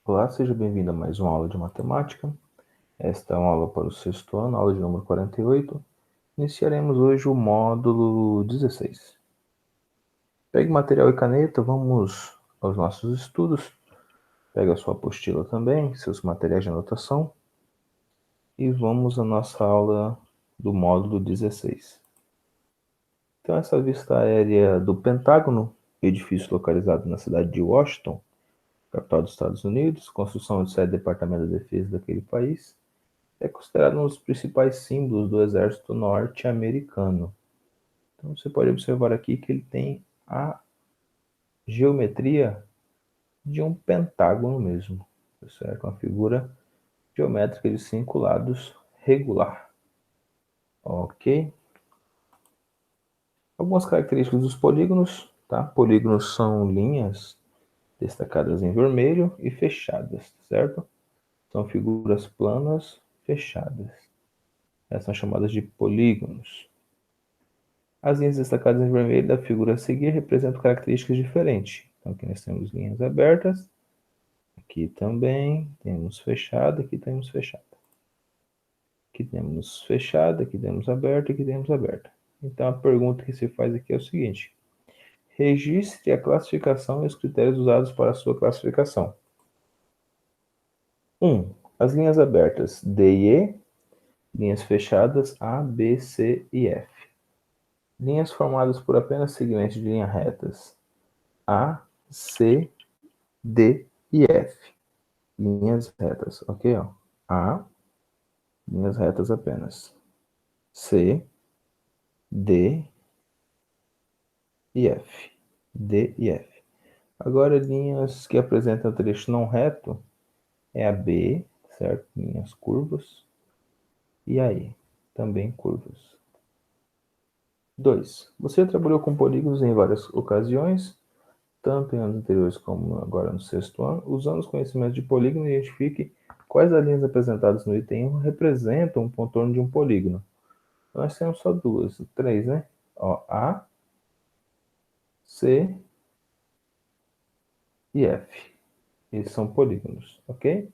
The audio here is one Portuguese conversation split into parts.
Olá, seja bem-vindo a mais uma aula de matemática. Esta é uma aula para o sexto ano, aula de número 48. Iniciaremos hoje o módulo 16. Pegue material e caneta, vamos aos nossos estudos. Pegue a sua apostila também, seus materiais de anotação. E vamos à nossa aula do módulo 16. Então, essa vista aérea do Pentágono, edifício localizado na cidade de Washington, capital dos Estados Unidos, construção de sede do Departamento da Defesa daquele país, é considerado um dos principais símbolos do exército norte-americano. Então você pode observar aqui que ele tem a geometria de um pentágono mesmo, certo? Uma figura geométrica de 5 lados regular. Ok? Algumas características dos polígonos, tá? Polígonos são linhas destacadas em vermelho e fechadas, certo? São figuras planas fechadas. Essas são chamadas de polígonos. As linhas destacadas em vermelho da figura a seguir representam características diferentes. Então, aqui nós temos linhas abertas, aqui também temos fechada, aqui temos fechada. Aqui temos fechada, aqui temos aberta, aqui temos aberta. Então, a pergunta que se faz aqui é o seguinte: registre a classificação e os critérios usados para a sua classificação. 1. As linhas abertas D e E, linhas fechadas A, B, C e F. Linhas formadas por apenas segmentos de linha retas A, C, D e F. Linhas retas, ok? Ó. A, linhas retas apenas. C, D e F. D e F. Agora, linhas que apresentam trecho não reto é a B, certo? Linhas curvas. E a E, também curvas. 2. Você trabalhou com polígonos em várias ocasiões, tanto em anos anteriores como agora no sexto ano. Usando os conhecimentos de polígono, identifique quais das linhas apresentadas no item 1 representam um contorno de um polígono. Nós temos só duas, três, né? Ó, A, C e F. Esses são polígonos, ok?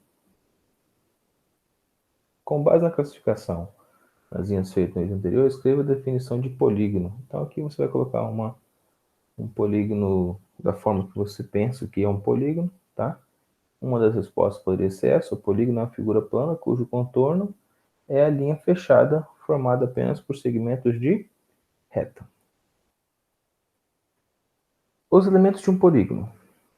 Com base na classificação nas linhas feitas no vídeo anterior, escreva a definição de polígono. Então aqui você vai colocar um polígono da forma que você pensa que é um polígono, tá? Uma das respostas poderia ser essa: o polígono é uma figura plana cujo contorno é a linha fechada formada apenas por segmentos de reta. Os elementos de um polígono.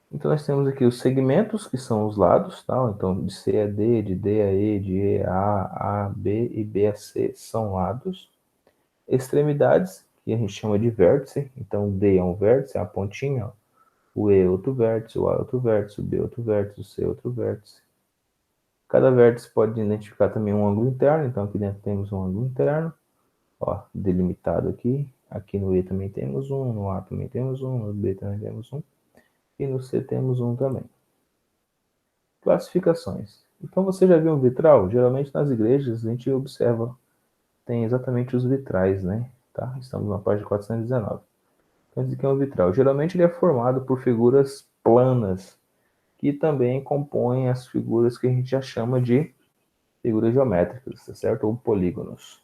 Então nós temos aqui os segmentos, que são os lados, tá? Então de C a D, de D a E, de E a B e B a C são lados. Extremidades, que a gente chama de vértice. Então D é um vértice, é a pontinha, ó. O E é outro vértice, o A é outro vértice, o B é outro vértice, o C é outro vértice. Cada vértice pode identificar também um ângulo interno, então aqui dentro temos um ângulo interno, ó, delimitado aqui. Aqui no E também temos um, no A também temos um, no B também temos um, e no C temos um também. Classificações. Então você já viu um vitral? Geralmente nas igrejas a gente observa, tem exatamente os vitrais, né? Tá? Estamos na página 419. Então isso aqui é um vitral. Geralmente ele é formado por figuras planas, que também compõem as figuras que a gente já chama de figuras geométricas, tá certo? Ou polígonos.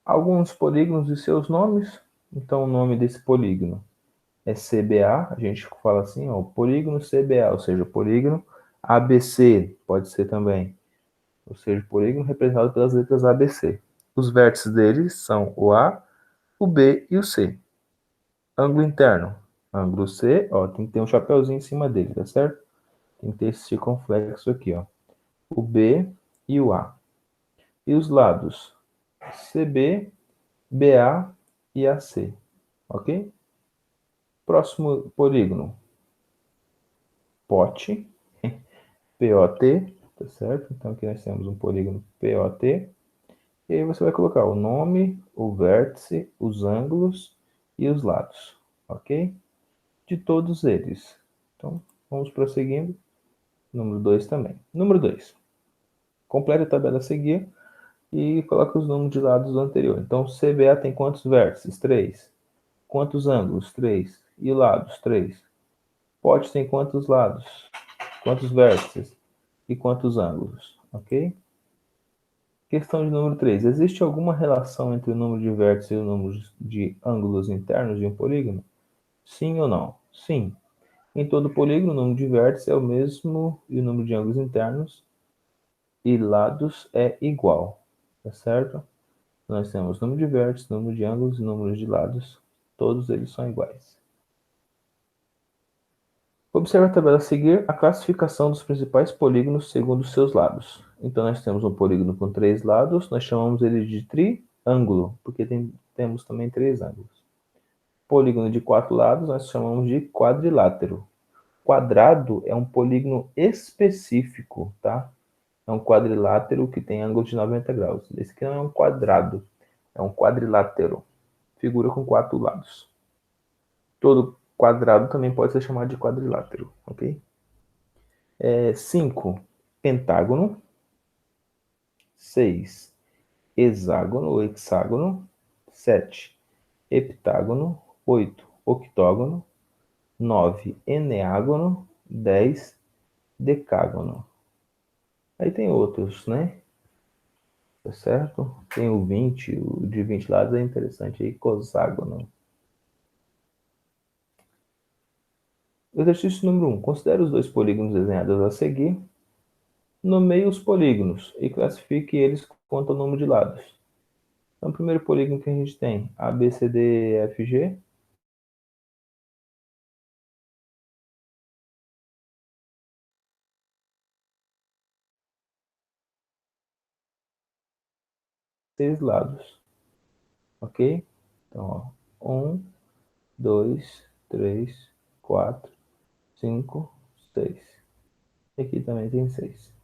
Alguns polígonos e seus nomes. Então o nome desse polígono é CBA, a gente fala assim, ó, polígono CBA, ou seja, polígono ABC, pode ser também, ou seja, polígono representado pelas letras ABC. Os vértices deles são o A, o B e o C. Ângulo interno, ângulo C, ó, tem que ter um chapéuzinho em cima dele, tá certo? Tem que ter esse circunflexo aqui, ó. O B e o A. E os lados, CB, BA e AC, ok? Próximo polígono, POT, POT, tá certo? Então aqui nós temos um polígono POT. E aí você vai colocar o nome, o vértice, os ângulos e os lados, ok? De todos eles. Então vamos prosseguindo. Número 2 também. Número 2. Complete a tabela a seguir e coloca os números de lados do anterior. Então CBA tem quantos vértices? 3. Quantos ângulos? 3. E lados? 3. POT tem quantos lados? quantos vértices e quantos ângulos, ok? Questão de número 3. Existe alguma relação entre o número de vértices e o número de ângulos internos de um polígono? Sim ou não? Sim. Em todo polígono, o número de vértices é o mesmo e o número de ângulos internos e lados é igual, tá certo? Nós temos número de vértices, número de ângulos e número de lados. Todos eles são iguais. Observe a tabela a seguir a classificação dos principais polígonos segundo seus lados. Então, nós temos um polígono com 3 lados, nós chamamos ele de triângulo, porque temos também 3 ângulos. Polígono de 4 lados, nós chamamos de quadrilátero. Quadrado é um polígono específico, tá? É um quadrilátero que tem ângulo de 90 graus. Esse aqui não é um quadrado, é um quadrilátero. Figura com 4 lados. Todo quadrado também pode ser chamado de quadrilátero, ok? 5, pentágono. 6, hexágono ou hexágono. 7, heptágono. 8, octógono. 9, eneágono. 10, decágono. Aí tem outros, né? Tá certo? Tem o 20, o de 20 lados é interessante aí, coságono. Exercício número 1. Considere os dois polígonos desenhados a seguir. Nomeie os polígonos e classifique eles quanto ao número de lados. Então, o primeiro polígono que a gente tem, ABCDEFG. Seis lados, ok? Então, ó, 1, 2, 3, 4, 5, 6. Aqui também tem 6.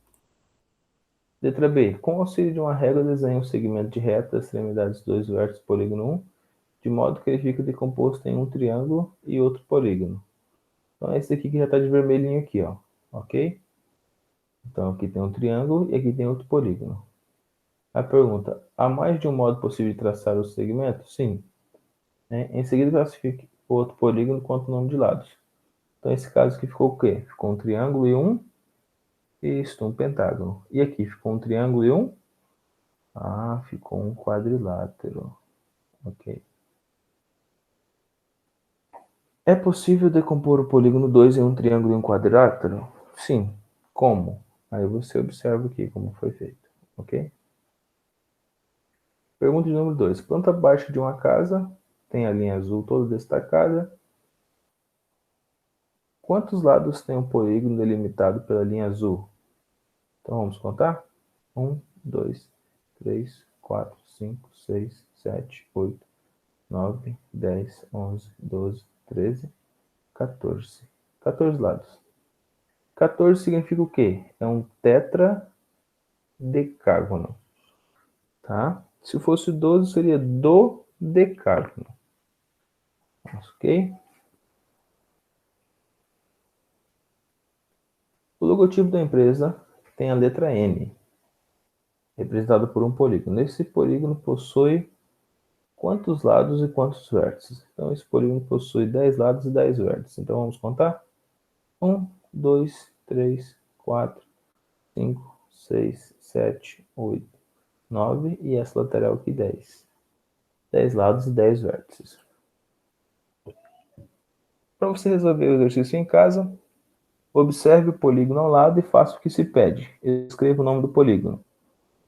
Letra B. Com o auxílio de uma régua, desenhe um segmento de reta, extremidades 2 vértices, polígono 1, de modo que ele fique decomposto em um triângulo e outro polígono. Então, esse aqui que já está de vermelhinho aqui, ó, ok? Então, aqui tem um triângulo e aqui tem outro polígono. A pergunta, há mais de um modo possível de traçar o segmento? Sim. Em seguida, classifique o outro polígono quanto o número de lados. Então, esse caso aqui ficou o quê? Ficou um triângulo e um... Isso, um pentágono. E aqui ficou um triângulo e um... Ah, ficou um quadrilátero. Ok. É possível decompor o polígono 2 em um triângulo e um quadrilátero? Sim. Como? Aí você observa aqui como foi feito. Ok? Pergunta de número 2. Planta baixa de uma casa, tem a linha azul toda destacada. Quantos lados tem um polígono delimitado pela linha azul? Então vamos contar? 1, 2, 3, 4, 5, 6, 7, 8, 9, 10, 11, 12, 13, 14. 14 lados. 14 significa o quê? É um tetradecágono. Tá? Se fosse 12, seria dodecágono. Ok? O logotipo da empresa tem a letra N, representada por um polígono. Esse polígono possui quantos lados e quantos vértices? Então, esse polígono possui 10 lados e 10 vértices. Então, vamos contar? 1, 2, 3, 4, 5, 6, 7, 8, 9 e essa lateral aqui 10. 10 lados e 10 vértices. Para você resolver o exercício em casa, observe o polígono ao lado e faça o que se pede. Escreva o nome do polígono.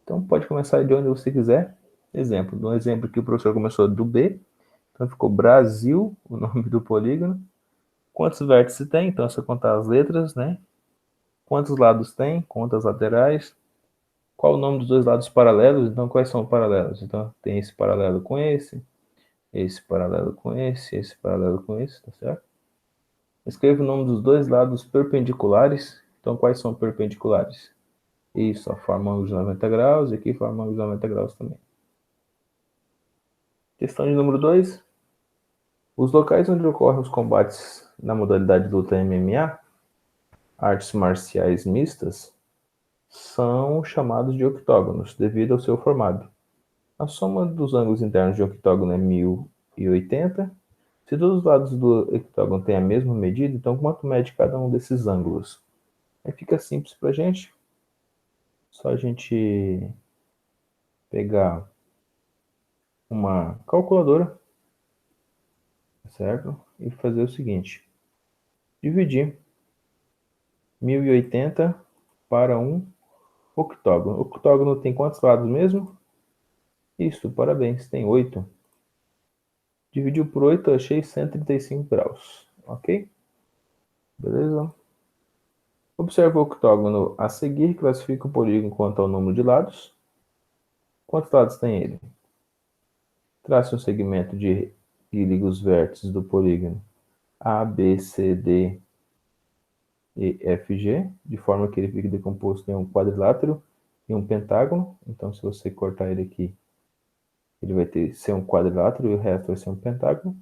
Então, pode começar de onde você quiser. Exemplo, no exemplo que o professor começou do B, então ficou Brasil, o nome do polígono. Quantos vértices tem? Então é só contar as letras, né? Quantos lados tem? Conta as laterais. Qual o nome dos dois lados paralelos? Então, quais são os paralelos? Então, tem esse paralelo com esse paralelo com esse paralelo com esse, tá certo? Escreva o nome dos dois lados perpendiculares. Então, quais são perpendiculares? Isso, ó, forma ângulo de 90 graus e aqui forma ângulo de 90 graus também. Questão de número 2. Os locais onde ocorrem os combates na modalidade de luta MMA, artes marciais mistas, são chamados de octógonos, devido ao seu formato. A soma dos ângulos internos de um octógono é 1080. Se todos os lados do octógono têm a mesma medida, então quanto mede cada um desses ângulos? Aí fica simples para a gente. Só a gente pegar uma calculadora, certo? E fazer o seguinte: dividir 1080 para um octógono. O octógono tem quantos lados mesmo? Isso, parabéns, tem 8. Dividiu por 8, eu achei 135 graus. Ok? Beleza? Observe o octógono a seguir, classifica o polígono quanto ao número de lados. Quantos lados tem ele? Trace um segmento e liga os vértices do polígono A, B, C, D e F, G, de forma que ele fique decomposto em um quadrilátero e um pentágono. Então, se você cortar ele aqui, ele vai ser um quadrilátero e o resto vai ser um pentágono.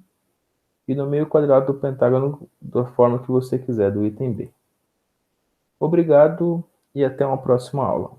E no meio quadrado do pentágono da forma que você quiser, do item B. Obrigado e até uma próxima aula.